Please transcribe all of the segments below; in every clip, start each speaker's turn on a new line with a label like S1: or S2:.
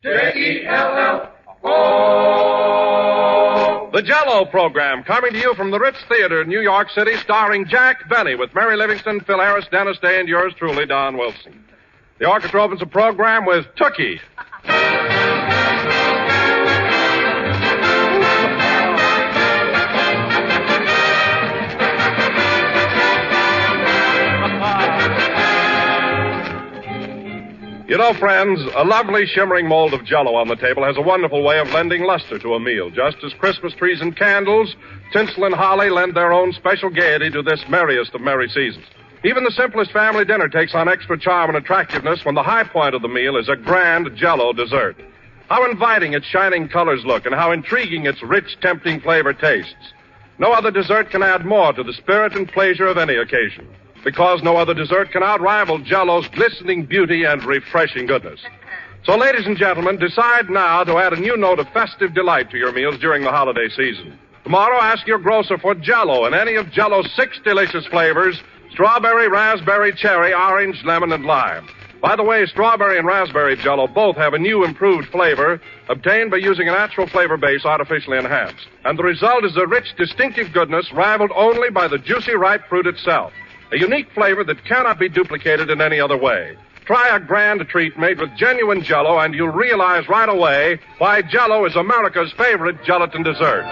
S1: J-E-L-L-O. The Jell-O program, coming to you from the Ritz Theater in New York City, starring Jack Benny with Mary Livingston, Phil Harris, Dennis Day, and yours truly, Don Wilson. The orchestra opens the program with Tookie. You know, friends, a lovely shimmering mold of Jell-O on the table has a wonderful way of lending luster to a meal, just as Christmas trees and candles, tinsel and holly lend their own special gaiety to this merriest of merry seasons. Even the simplest family dinner takes on extra charm and attractiveness when the high point of the meal is a grand Jell-O dessert. How inviting its shining colors look and how intriguing its rich, tempting flavor tastes. No other dessert can add more to the spirit and pleasure of any occasion, because no other dessert can outrival Jell-O's glistening beauty and refreshing goodness. So, ladies and gentlemen, decide now to add a new note of festive delight to your meals during the holiday season. Tomorrow, ask your grocer for Jell-O and any of Jell-O's 6 delicious flavors: strawberry, raspberry, cherry, orange, lemon, and lime. By the way, strawberry and raspberry Jell-O both have a new improved flavor obtained by using a natural flavor base artificially enhanced. And the result is a rich, distinctive goodness rivaled only by the juicy, ripe fruit itself. A unique flavor that cannot be duplicated in any other way. Try a grand treat made with genuine Jell-O, and you'll realize right away why Jell-O is America's favorite gelatin dessert.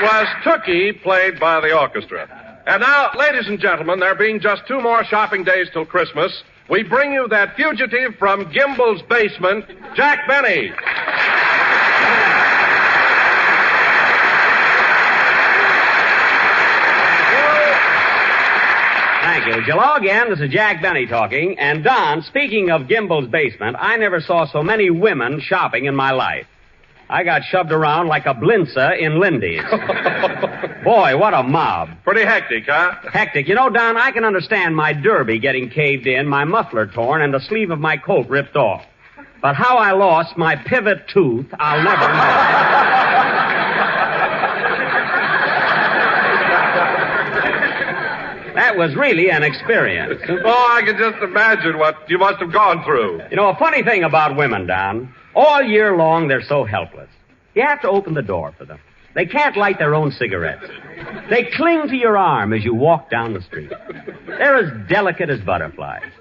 S1: Was Tookie, played by the orchestra. And now, ladies and gentlemen, there being just 2 more shopping days till Christmas, we bring you that fugitive from Gimbel's basement, Jack Benny.
S2: Thank you. Hello again. This is Jack Benny talking. And Don, speaking of Gimbel's basement, I never saw so many women shopping in my life. I got shoved around like a blinza in Lindy's. Boy, what a mob.
S1: Pretty hectic, huh?
S2: Hectic. You know, Don, I can understand my derby getting caved in, my muffler torn, and the sleeve of my coat ripped off. But how I lost my pivot tooth, I'll never know. That was really an experience.
S1: Oh, I can just imagine what you must have gone through.
S2: You know, a funny thing about women, Don, all year long they're so helpless. You have to open the door for them. They can't light their own cigarettes. They cling to your arm as you walk down the street. They're as delicate as butterflies.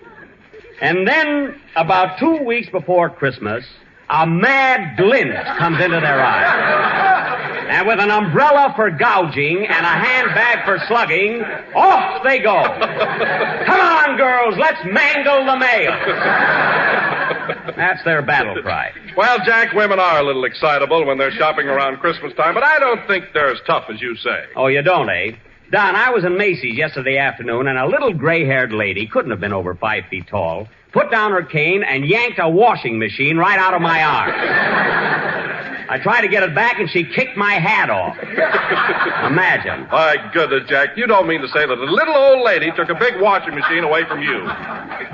S2: And then, about 2 weeks before Christmas, a mad glint comes into their eyes. And with an umbrella for gouging and a handbag for slugging, off they go. Come on, girls, let's mangle the mail. That's their battle cry.
S1: Well, Jack, women are a little excitable when they're shopping around Christmas time, but I don't think they're as tough as you say.
S2: Oh, you don't, eh? Don, I was in Macy's yesterday afternoon, and a little gray-haired lady, couldn't have been over 5 feet tall, put down her cane and yanked a washing machine right out of my arm. I tried to get it back, and she kicked my hat off. Imagine.
S1: My goodness, Jack, you don't mean to say that a little old lady took a big washing machine away from you.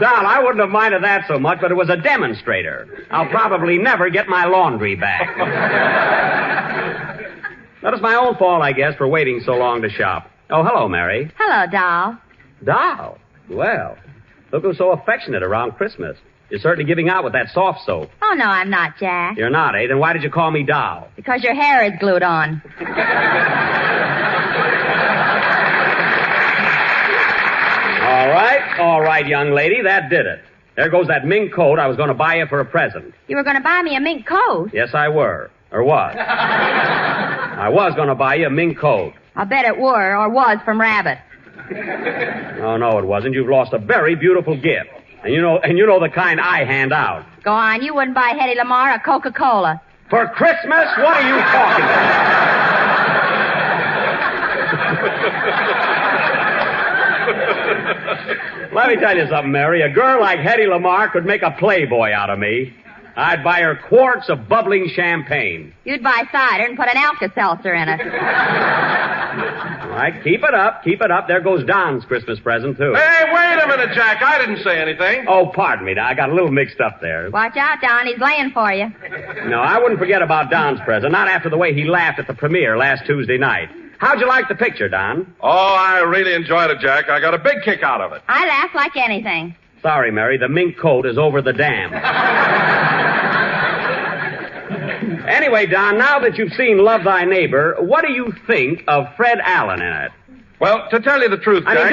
S2: Don, I wouldn't have minded that so much, but it was a demonstrator. I'll probably never get my laundry back. That was my own fault, I guess, for waiting so long to shop. Oh, hello, Mary.
S3: Hello, Doll.
S2: Doll? Well, look who's so affectionate around Christmas. You're certainly giving out with that soft soap.
S3: Oh, no, I'm not, Jack.
S2: You're not, eh? Then why did you call me Doll?
S3: Because your hair is glued on.
S2: All right, young lady, that did it. There goes that mink coat I was going to buy you for a present.
S3: You were going to buy me a mink coat?
S2: Yes, I were. Or was. I was going to buy you a mink coat.
S3: I bet it were or was from Rabbit.
S2: Oh, no, it wasn't. You've lost a very beautiful gift. And you know the kind I hand out.
S3: Go on, you wouldn't buy Hedy Lamarr a Coca-Cola.
S2: For Christmas? What are you talking about? Let me tell you something, Mary. A girl like Hedy Lamarr could make a playboy out of me. I'd buy her quarts of bubbling champagne.
S3: You'd buy cider and put an Alka-Seltzer in it.
S2: right, keep it up, keep it up. There goes Don's Christmas present, too.
S1: Hey, wait a minute, Jack. I didn't say anything.
S2: Oh, pardon me. I got a little mixed up there.
S3: Watch out, Don. He's laying for you.
S2: No, I wouldn't forget about Don's present, not after the way he laughed at the premiere last Tuesday night. How'd you like the picture, Don?
S1: Oh, I really enjoyed it, Jack. I got a big kick out of it.
S3: I laugh like anything.
S2: Sorry, Mary, the mink coat is over the dam. Anyway, Don, now that you've seen Love Thy Neighbor, what do you think of Fred Allen in it?
S1: Well, to tell you the truth, Jack...
S2: I mean,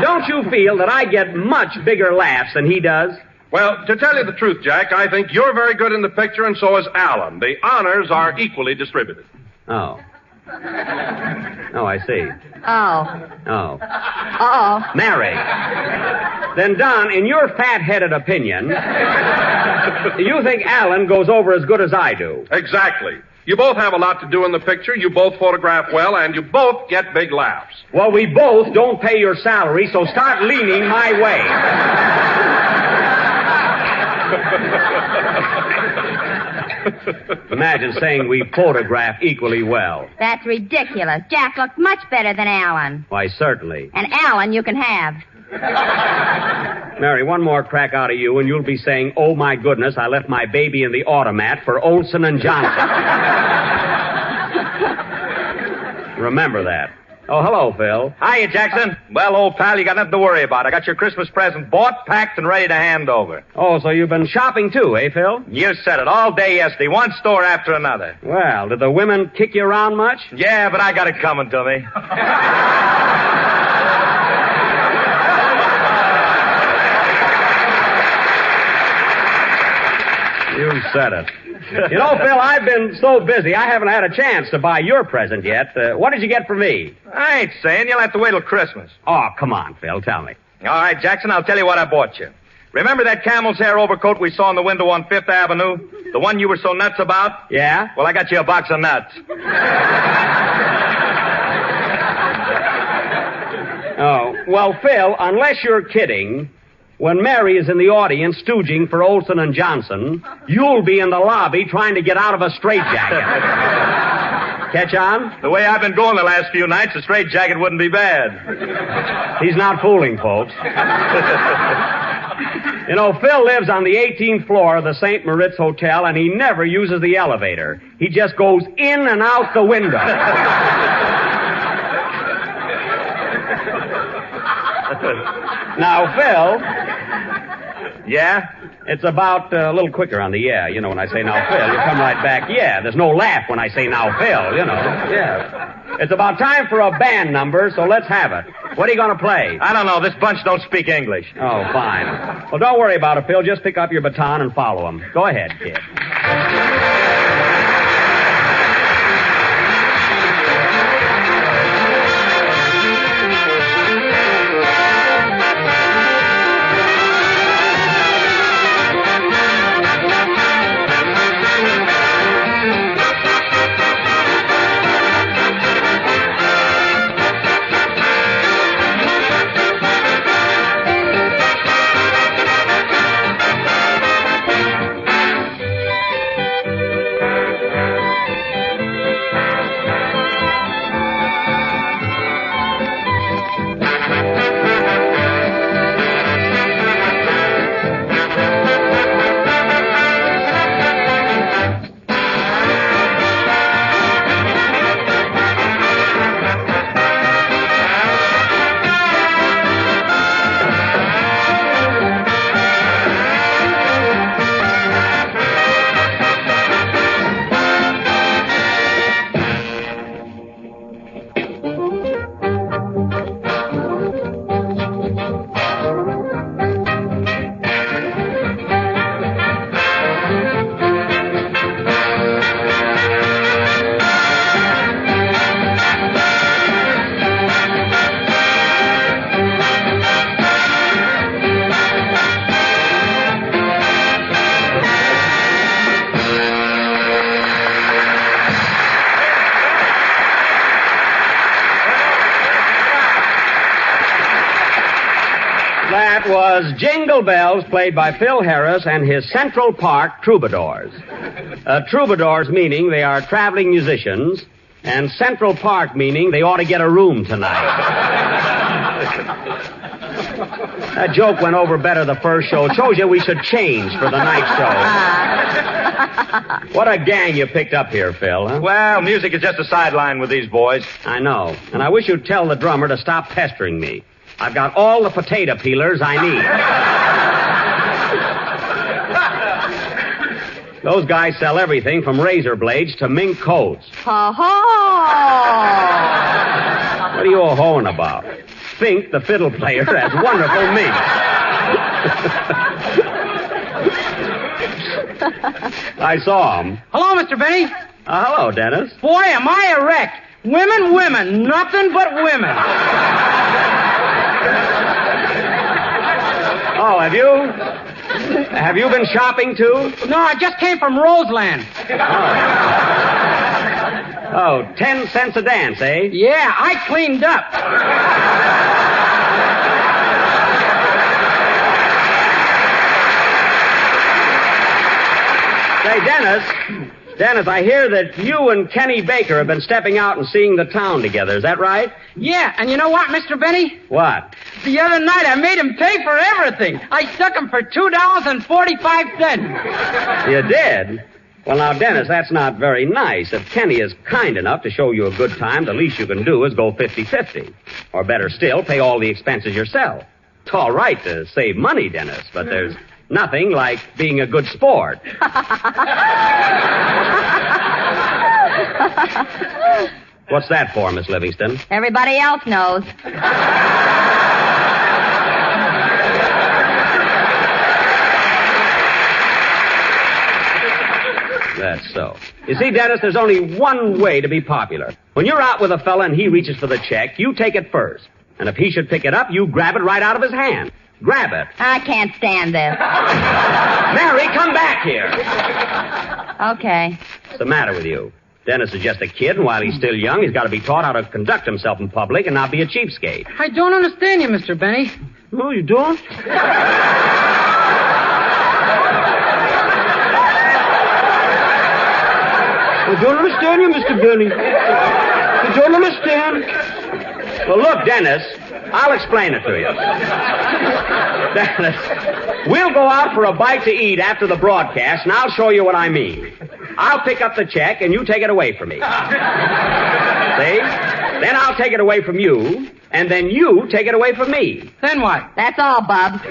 S2: don't you feel that I get much bigger laughs than he does?
S1: Well, to tell you the truth, Jack, I think you're very good in the picture, and so is Alan. The honors are equally distributed.
S2: Oh. Oh, I see.
S3: Oh.
S2: Oh.
S3: Uh-oh.
S2: Mary. Then, Don, in your fat-headed opinion, you think Alan goes over as good as I do?
S1: Exactly. You both have a lot to do in the picture, you both photograph well, and you both get big laughs.
S2: Well, we both don't pay your salary, so start leaning my way. Imagine saying we photograph equally well.
S3: That's ridiculous. Jack looks much better than Alan.
S2: Why, certainly.
S3: And Alan you can have.
S2: Mary, one more crack out of you, and you'll be saying, oh, my goodness, I left my baby in the automat for Olson and Johnson. Remember that. Oh, hello, Phil.
S4: Hiya, Jackson. Well, old pal, you got nothing to worry about. I got your Christmas present bought, packed, and ready to hand over.
S2: Oh, so you've been shopping too, eh, Phil?
S4: You said it. All day yesterday. One store after another.
S2: Well, did the women kick you around much?
S4: Yeah, but I got it coming to me.
S2: You said it. You know, Phil, I've been so busy, I haven't had a chance to buy your present yet. What did you get for me?
S4: I ain't saying. You'll have to wait till Christmas.
S2: Oh, come on, Phil, tell me.
S4: All right, Jackson, I'll tell you what I bought you. Remember that camel's hair overcoat we saw in the window on Fifth Avenue? The one you were so nuts about?
S2: Yeah?
S4: Well, I got you a box of nuts.
S2: Oh, well, Phil, unless you're kidding, when Mary is in the audience stooging for Olson and Johnson, you'll be in the lobby trying to get out of a straitjacket. Catch on?
S4: The way I've been going the last few nights, a straitjacket wouldn't be bad.
S2: He's not fooling, folks. You know, Phil lives on the 18th floor of the St. Moritz Hotel, and he never uses the elevator. He just goes in and out the window. Now, Phil...
S4: Yeah?
S2: It's about a little quicker on the yeah. You know, when I say now, Phil, you come right back, yeah. There's no laugh when I say now, Phil, you know. Yeah. It's about time for a band number, so let's have it. What are you going to play?
S4: I don't know. This bunch don't speak English.
S2: Oh, fine. Well, don't worry about it, Phil. Just pick up your baton and follow him. Go ahead, kid. That was Jingle Bells, played by Phil Harris and his Central Park Troubadours. Troubadours meaning they are traveling musicians And Central Park, meaning they ought to get a room tonight. That joke went over better the first show. It shows you we should change for the night show. What a gang you picked up here, Phil, huh?
S4: Well, music is just a sideline with these boys.
S2: I know. And I wish you'd tell the drummer to stop pestering me. I've got all the potato peelers I need. Those guys sell everything from razor blades to mink coats.
S3: Ho-ho!
S2: What are you all hoeing about? Fink, the fiddle player, has wonderful mink. I saw him.
S5: Hello, Mr. Benny.
S2: Hello, Dennis.
S5: Boy, am I a wreck. Women, nothing but women.
S2: Oh, have you been shopping, too?
S5: No, I just came from Roseland.
S2: Oh, 10 cents a dance, eh?
S5: Yeah, I cleaned up.
S2: Say, Dennis, I hear that you and Kenny Baker have been stepping out and seeing the town together. Is that right?
S5: Yeah, and you know what, Mr. Benny?
S2: What?
S5: The other night I made him pay for everything. I stuck him for $2.45.
S2: You did? Well, now, Dennis, that's not very nice. If Kenny is kind enough to show you a good time, the least you can do is go 50-50. Or better still, pay all the expenses yourself. It's all right to save money, Dennis, but there's nothing like being a good sport. What's that for, Miss Livingston?
S3: Everybody else knows.
S2: That's so. You see, Dennis, there's only one way to be popular. When you're out with a fella and he reaches for the check, you take it first. And if he should pick it up, you grab it right out of his hand. Grab it.
S3: I can't stand this.
S2: Mary, come back here.
S3: Okay.
S2: What's the matter with you? Dennis is just a kid, and while he's still young, he's got to be taught how to conduct himself in public and not be a cheapskate.
S5: I don't understand you, Mr. Benny.
S2: Oh, you don't? I don't understand you, Mr. Benny. I don't understand. Well, look, Dennis, I'll explain it to you. Dennis, we'll go out for a bite to eat after the broadcast, and I'll show you what I mean. I'll pick up the check, and you take it away from me. See? Then I'll take it away from you, and then you take it away from me.
S5: Then what?
S3: That's all, Bub.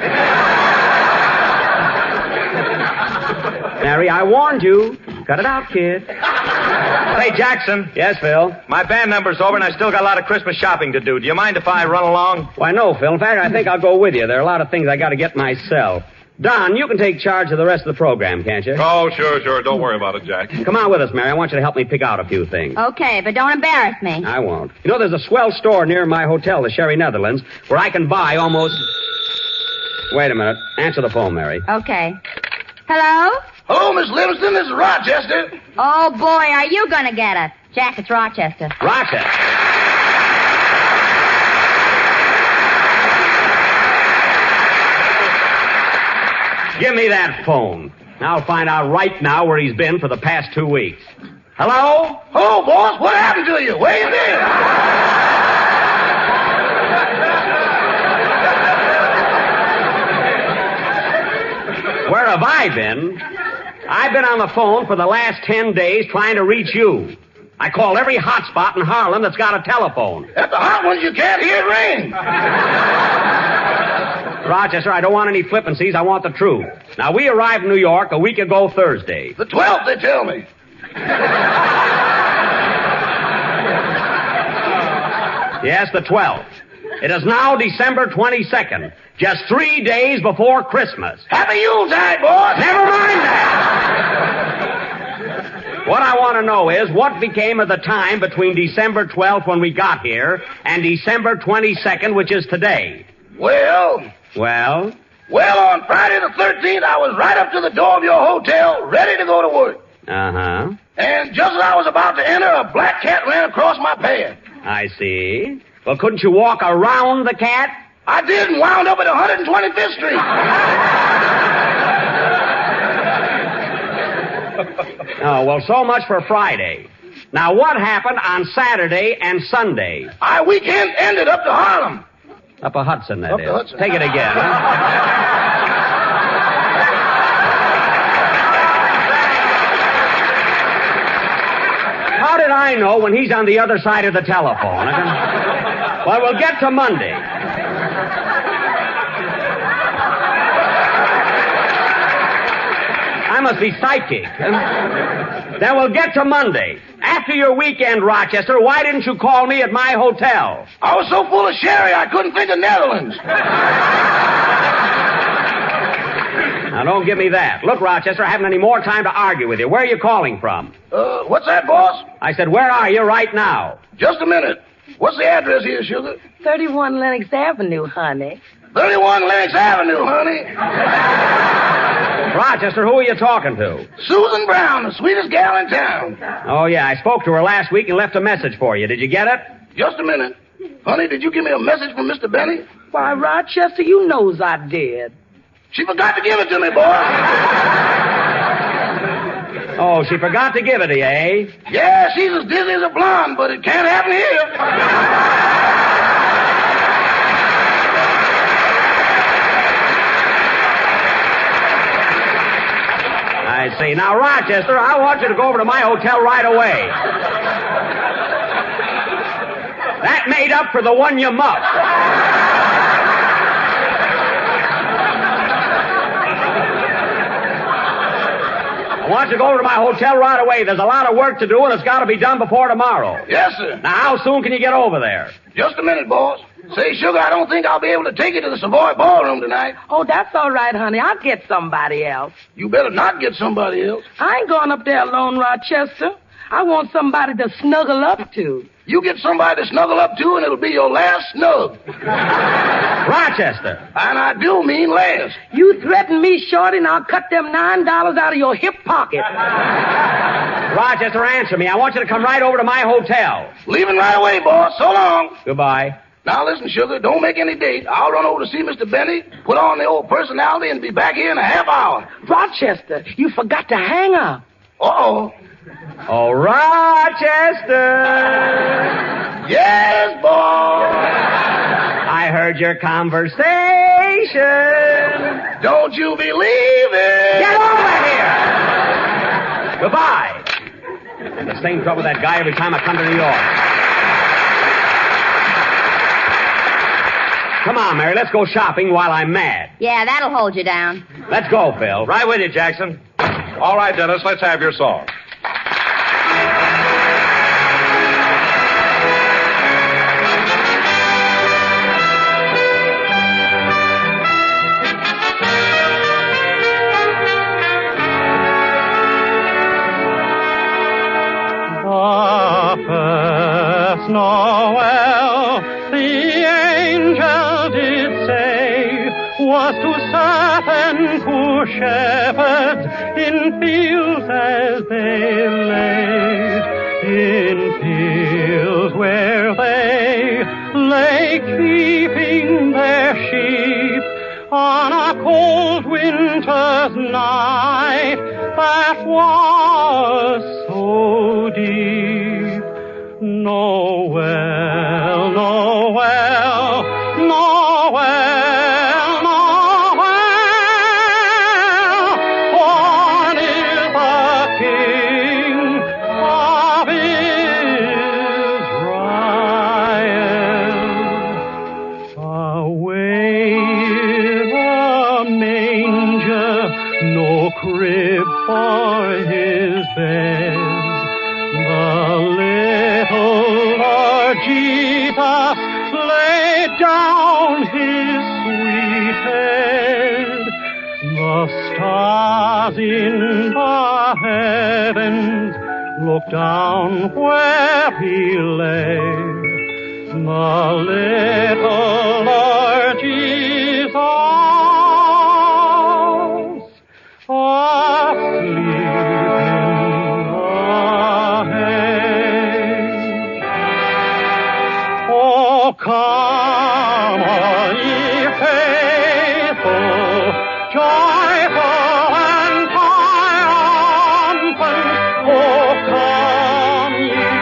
S2: Mary, I warned you. Cut it out, kid.
S4: Hey, Jackson.
S2: Yes, Phil?
S4: My band number's over, and I still got a lot of Christmas shopping to do. Do you mind if I run along?
S2: Why, no, Phil. In fact, I think I'll go with you. There are a lot of things I got to get myself. Don, you can take charge of the rest of the program, can't you?
S1: Oh, sure. Don't worry about it, Jack.
S2: Come on with us, Mary. I want you to help me pick out a few things.
S3: Okay, but don't embarrass me.
S2: I won't. You know, there's a swell store near my hotel, the Sherry Netherlands, where I can buy almost... Wait a minute. Answer the phone, Mary.
S3: Okay. Hello?
S6: Hello, Miss Livingston. This is Rochester.
S3: Oh, boy, are you going to get us? Jack, it's Rochester.
S2: Rochester. Give me that phone. I'll find out right now where he's been for the past 2 weeks. Hello?
S6: Oh, boss, what happened to you? Where you been?
S2: Where have I been? I've been on the phone for the last 10 days trying to reach you. I call every hotspot in Harlem that's got a telephone.
S6: At the hot ones, you can't hear it ring.
S2: Rochester, I don't want any flippancies. I want the truth. Now, we arrived in New York a week ago Thursday.
S6: The 12th, they tell me.
S2: Yes, the 12th. It is now December 22nd, just 3 days before Christmas.
S6: Happy Yuletide, boss.
S2: Never mind that. What I want to know is what became of the time between December 12th when we got here and December 22nd, which is today.
S6: Well,
S2: Well,
S6: on Friday the 13th, I was right up to the door of your hotel, ready to go to work.
S2: uh-huh.
S6: And just as I was about to enter, a black cat ran across my path.
S2: I see. Well, couldn't you walk around the cat?
S6: I did and wound up at 125th Street.
S2: Oh, well, so much for Friday. Now, what happened on Saturday and Sunday?
S6: Our weekend ended up to Harlem.
S2: Up a Hudson, that
S6: Up
S2: is.
S6: the Hudson.
S2: Take it again. Huh? How did I know when he's on the other side of the telephone? Well, we'll get to Monday. I must be psychic. Then we'll get to Monday. After your weekend, Rochester, why didn't you call me at my hotel?
S6: I was so full of sherry I couldn't think of Netherlands.
S2: Now, don't give me that. Look, Rochester, I haven't any more time to argue with you. Where are you calling from?
S6: What's that, boss?
S2: I said, where are you right now?
S6: Just a minute. What's the address here, Sugar?
S7: 31 Lenox Avenue, honey.
S6: 31 Lenox Avenue, honey.
S2: Rochester, who are you talking to?
S6: Susan Brown, the sweetest gal in town.
S2: Oh, yeah, I spoke to her last week and left a message for you. Did you get it?
S6: Just a minute. Honey, did you give me a message from Mr. Benny?
S7: Why, Rochester, you knows I did.
S6: She forgot to give it to me, boy.
S2: Oh, she forgot to give it to you, eh?
S6: Yeah, she's as dizzy as a blonde, but it can't happen here.
S2: I see. Now, Rochester, I want you to go over to my hotel right away. That made up for the one you muffed. I want you to go over to my hotel right away. There's a lot of work to do, and it's got to be done before tomorrow.
S6: Yes, sir.
S2: Now, how soon can you get over there?
S6: Just a minute, boss. Say, Sugar, I don't think I'll be able to take you to the Savoy Ballroom tonight.
S7: Oh, that's all right, honey. I'll get somebody else.
S6: You better not get somebody else.
S7: I ain't going up there alone, Rochester. I want somebody to snuggle up to.
S6: You get somebody to snuggle up to, and it'll be your last snug.
S2: Rochester.
S6: And I do mean last.
S7: You threaten me, Shorty, and I'll cut them $9 out of your hip pocket.
S2: Rochester, answer me. I want you to come right over to my hotel.
S6: Leaving right away, boss. So long.
S2: Goodbye.
S6: Now, listen, Sugar, don't make any date. I'll run over to see Mr. Benny, put on the old personality, and be back here in a half hour.
S7: Rochester, you forgot to hang up.
S6: Uh-oh.
S2: Oh, Rochester.
S6: Yes, boy.
S2: I heard your conversation.
S6: Don't you believe it?
S2: Get over here. Goodbye. I have the same trouble with that guy every time I come to New York. Come on, Mary, let's go shopping while I'm mad.
S3: Yeah, that'll hold you down.
S2: Let's go, Phil.
S4: Right with you, Jackson.
S1: All right, Dennis, let's have your song.
S8: First Noel, the angel did say, was to certain poor shepherds in fields as they lay, in fields where they lay keeping their sheep on a cold winter's night that was so deep. Noel, Noel, Noel, Noel, born is the King of Israel. Away in a manger, no crib for his bed. The little Lord Jesus laid down his sweet head. The stars in the heavens looked down where he lay. The little Lord Jesus come, all ye faithful, joyful and triumphant. Oh, come, ye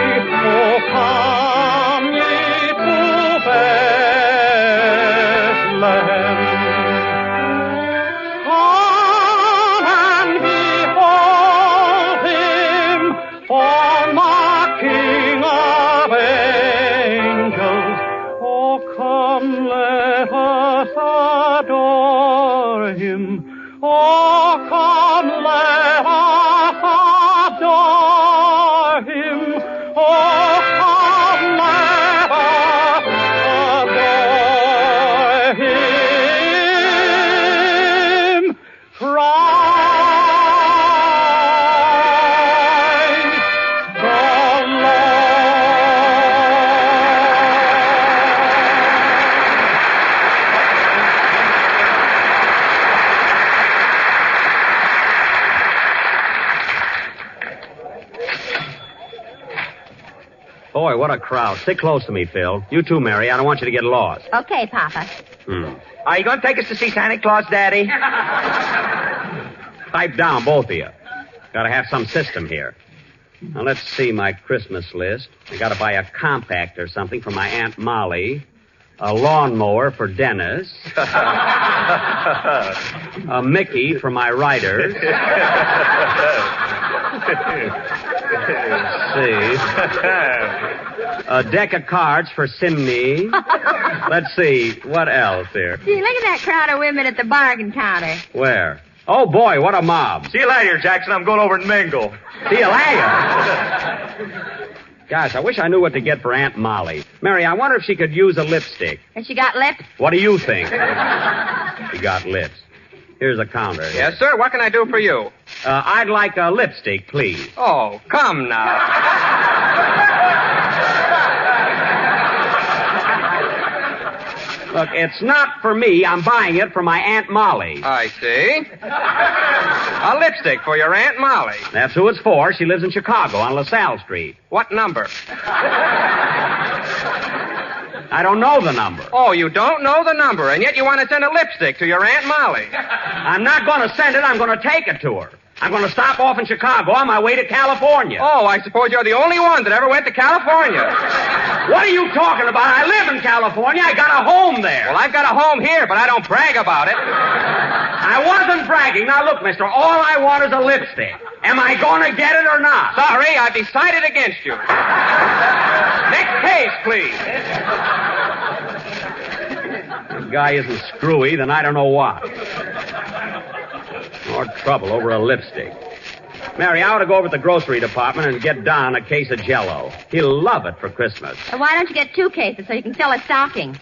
S8: I'll never avoid him. Crying the
S2: Boy, what a crowd. Stick close to me, Phil. You too, Mary. I don't want you to get lost.
S3: Okay, Papa.
S4: Are you going to take us to see Santa Claus, Daddy?
S2: Pipe down, both of you. Gotta have some system here. Now, let's see my Christmas list. I gotta buy a compact or something for my Aunt Molly. A lawnmower for Dennis. A Mickey for my riders. Let's see. A deck of cards for Simney. Let's see. What else here?
S3: Gee, look at that crowd of women at the bargain counter.
S2: Where? Oh, boy, what a mob.
S4: See you later, Jackson. I'm going over and mingle.
S2: See you later. Gosh, I wish I knew what to get for Aunt Molly. Mary, I wonder if she could use a lipstick.
S3: Has she got lips?
S2: What do you think? She got lips. Here's a counter.
S9: Yes, sir. What can I do for you?
S2: I'd like a lipstick, please.
S9: Oh, come now.
S2: Look, it's not for me. I'm buying it for my Aunt Molly.
S9: I see. A lipstick for your Aunt Molly.
S2: That's who it's for. She lives in Chicago on LaSalle Street.
S9: What number?
S2: I don't know the number.
S9: Oh, you don't know the number, and yet you want to send a lipstick to your Aunt Molly.
S2: I'm not going to send it. I'm going to take it to her. I'm going to stop off in Chicago on my way to California.
S9: Oh, I suppose you're the only one that ever went to California.
S2: What are you talking about? I live in California. I got a home there.
S9: Well, I've got a home here, but I don't brag about it.
S2: I wasn't bragging. Now, look, mister, all I want is a lipstick. Am I going to get it or not?
S9: Sorry, I've decided against you. Next case, please.
S2: If the guy isn't screwy, then I don't know what. More trouble over a lipstick. Mary, I ought to go over to the grocery department and get Don a case of Jell-O. He'll love it for Christmas.
S3: Well, why don't you get 2 cases so you can fill a stocking?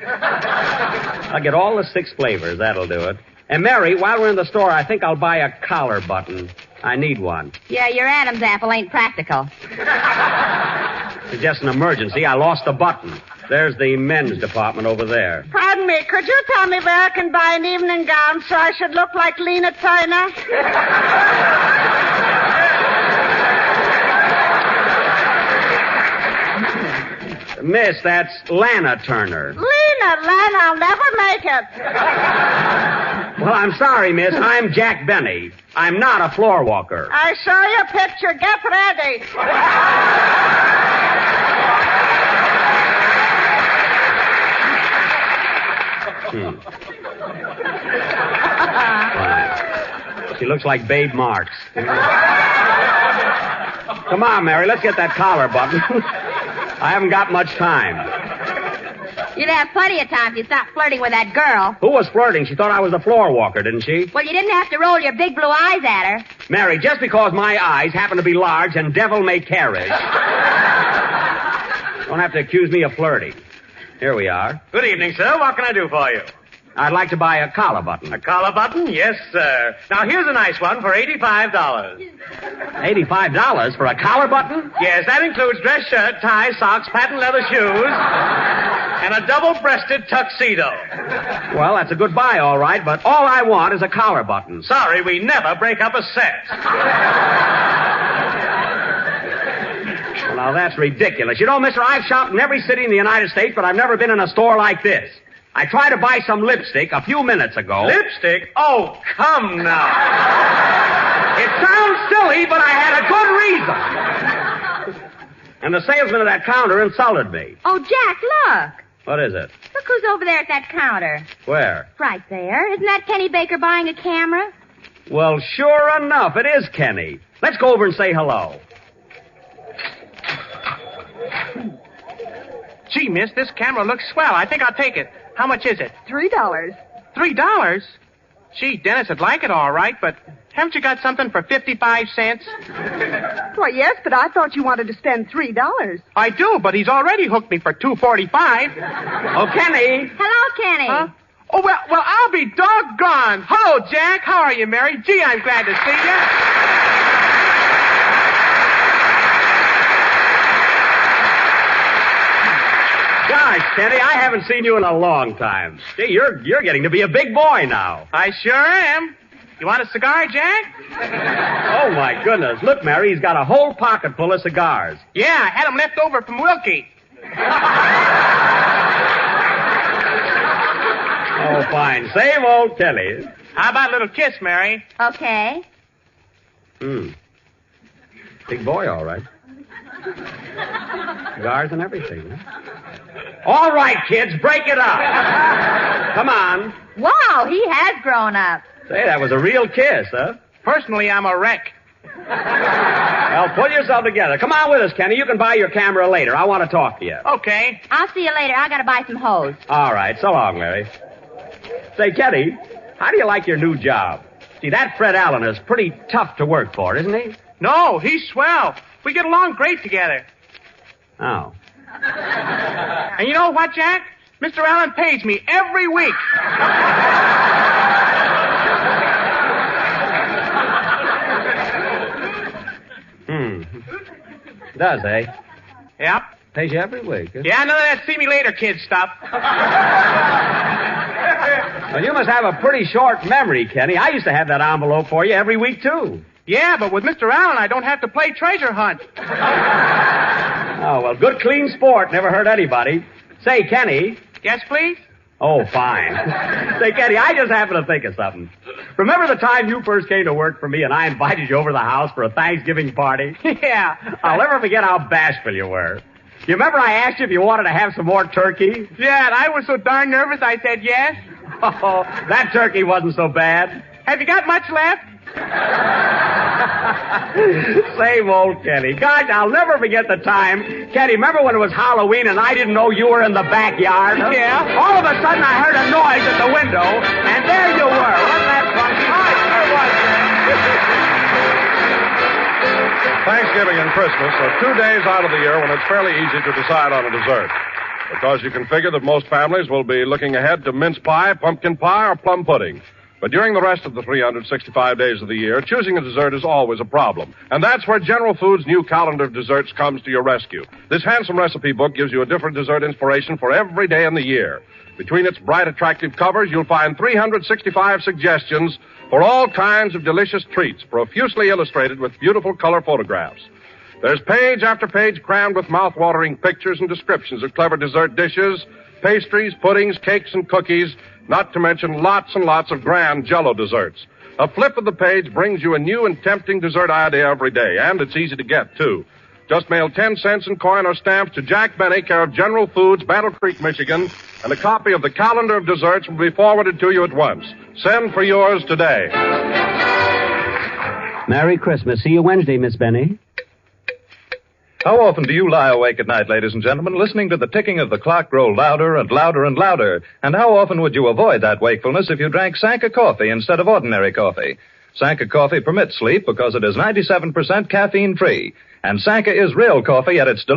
S2: I'll get all the 6 flavors. That'll do it. And Mary, while we're in the store, I think I'll buy a collar button. I need one.
S3: Yeah, your Adam's apple ain't practical.
S2: It's just an emergency. I lost the button. There's the men's department over there.
S5: Pardon me, could you tell me where I can buy an evening gown so I should look like Lena Turner?
S2: Miss, that's Lana Turner.
S5: Lena, I'll never make it.
S2: Well, I'm sorry, miss. I'm Jack Benny. I'm not a floor walker.
S5: I saw your picture. Get ready.
S2: Fine. She looks like Babe Marks. Come on, Mary, let's get that collar button. I haven't got much time.
S3: You'd have plenty of time if you stopped flirting with that girl.
S2: Who was flirting? She thought I was a floor walker, didn't she?
S3: Well, you didn't have to roll your big blue eyes at her.
S2: Mary, just because my eyes happen to be large and devil may care it. Don't have to accuse me of flirting. Here we are.
S4: Good evening, sir. What can I do for you?
S2: I'd like to buy a collar button.
S4: A collar button? Yes, sir. Now, here's a nice one for $85.
S2: $85 for a collar button?
S4: Yes, that includes dress shirt, tie, socks, patent leather shoes, and a double-breasted tuxedo.
S2: Well, that's a good buy, all right, but all I want is a collar button.
S4: Sorry, we never break up a set.
S2: Well, now, that's ridiculous. You know, mister, I've shopped in every city in the United States, but I've never been in a store like this. I tried to buy some lipstick a few minutes ago.
S4: Lipstick? Oh, come now.
S2: It sounds silly, but I had a good reason. And the salesman at that counter insulted me.
S3: Oh, Jack, look.
S2: What is it?
S3: Look who's over there at that counter.
S2: Where?
S3: Right there. Isn't that Kenny Baker buying a camera?
S2: Well, sure enough, it is Kenny. Let's go over and say hello.
S9: Gee, miss, this camera looks swell. I think I'll take it. How much is it?
S5: $3.
S9: $3? Gee, Dennis would like it all right, but haven't you got something for 55 cents?
S5: $12. Why, yes, but I thought you wanted to spend $3.
S9: I do, but he's already hooked me for $2.45.
S2: Oh, Kenny.
S3: Hello, Kenny.
S9: Huh? Oh, well, I'll be doggone. Hello, Jack. How are you, Mary? Gee, I'm glad to see you.
S2: Gosh, Kenny, I haven't seen you in a long time. Gee, you're getting to be a big boy now.
S9: I sure am. You want a cigar, Jack?
S2: Oh, my goodness. Look, Mary, he's got a whole pocket full of cigars.
S9: Yeah, I had them left over from Wilkie.
S2: Oh, fine. Same old Kelly.
S9: How about a little kiss, Mary?
S3: Okay.
S2: Big boy, all right. Cigars and everything, huh? All right, kids, break it up. Come on.
S3: Wow, he has grown up.
S2: Say, that was a real kiss, huh?
S9: Personally, I'm a wreck.
S2: Well, pull yourself together. Come on with us, Kenny. You can buy your camera later. I want to talk to you.
S9: Okay.
S3: I'll see you later. I gotta buy some hose.
S2: All right. So long, Mary. Say, Kenny, how do you like your new job? See, that Fred Allen is pretty tough to work for, isn't he?
S9: No, he's swell. We get along great together.
S2: Oh.
S9: And you know what, Jack? Mr. Allen pays me every week.
S2: Does, eh?
S9: Yep.
S2: Pays you every week. Huh?
S9: Yeah, none of that see me later kid stuff.
S2: Well, you must have a pretty short memory, Kenny. I used to have that envelope for you every week, too.
S9: Yeah, but with Mr. Allen, I don't have to play treasure hunt.
S2: Oh, well, good, clean sport. Never hurt anybody. Say, Kenny.
S9: Yes, please?
S2: Oh, fine. Say, Kenny, I just happened to think of something. Remember the time you first came to work for me and I invited you over to the house for a Thanksgiving party?
S9: Yeah.
S2: I'll never forget how bashful you were. You remember I asked you if you wanted to have some more turkey?
S9: Yeah, and I was so darn nervous I said yes.
S2: Oh, that turkey wasn't so bad.
S9: Have you got much left?
S2: Same old Kenny. Gosh, I'll never forget the time. Kenny, remember when it was Halloween and I didn't know you were in the backyard?
S9: Yeah.
S2: All of a sudden I heard a noise at the window, and there you were. Wasn't that funny?
S1: Thanksgiving and Christmas are 2 days out of the year when it's fairly easy to decide on a dessert. Because you can figure that most families will be looking ahead to mince pie, pumpkin pie, or plum pudding. But during the rest of the 365 days of the year, choosing a dessert is always a problem. And that's where General Foods' new calendar of desserts comes to your rescue. This handsome recipe book gives you a different dessert inspiration for every day in the year. Between its bright, attractive covers, you'll find 365 suggestions for all kinds of delicious treats, profusely illustrated with beautiful color photographs. There's page after page crammed with mouth-watering pictures and descriptions of clever dessert dishes, pastries, puddings, cakes, and cookies, not to mention lots and lots of grand Jell-O desserts. A flip of the page brings you a new and tempting dessert idea every day, and it's easy to get, too. Just mail 10 cents in coin or stamps to Jack Benny, care of General Foods, Battle Creek, Michigan, and a copy of the calendar of desserts will be forwarded to you at once. Send for yours today.
S2: Merry Christmas. See you Wednesday, Miss Benny.
S10: How often do you lie awake at night, ladies and gentlemen, listening to the ticking of the clock grow louder and louder and louder? And how often would you avoid that wakefulness if you drank Sanka coffee instead of ordinary coffee? Sanka coffee permits sleep because it is 97% caffeine-free. And Sanka is real coffee at its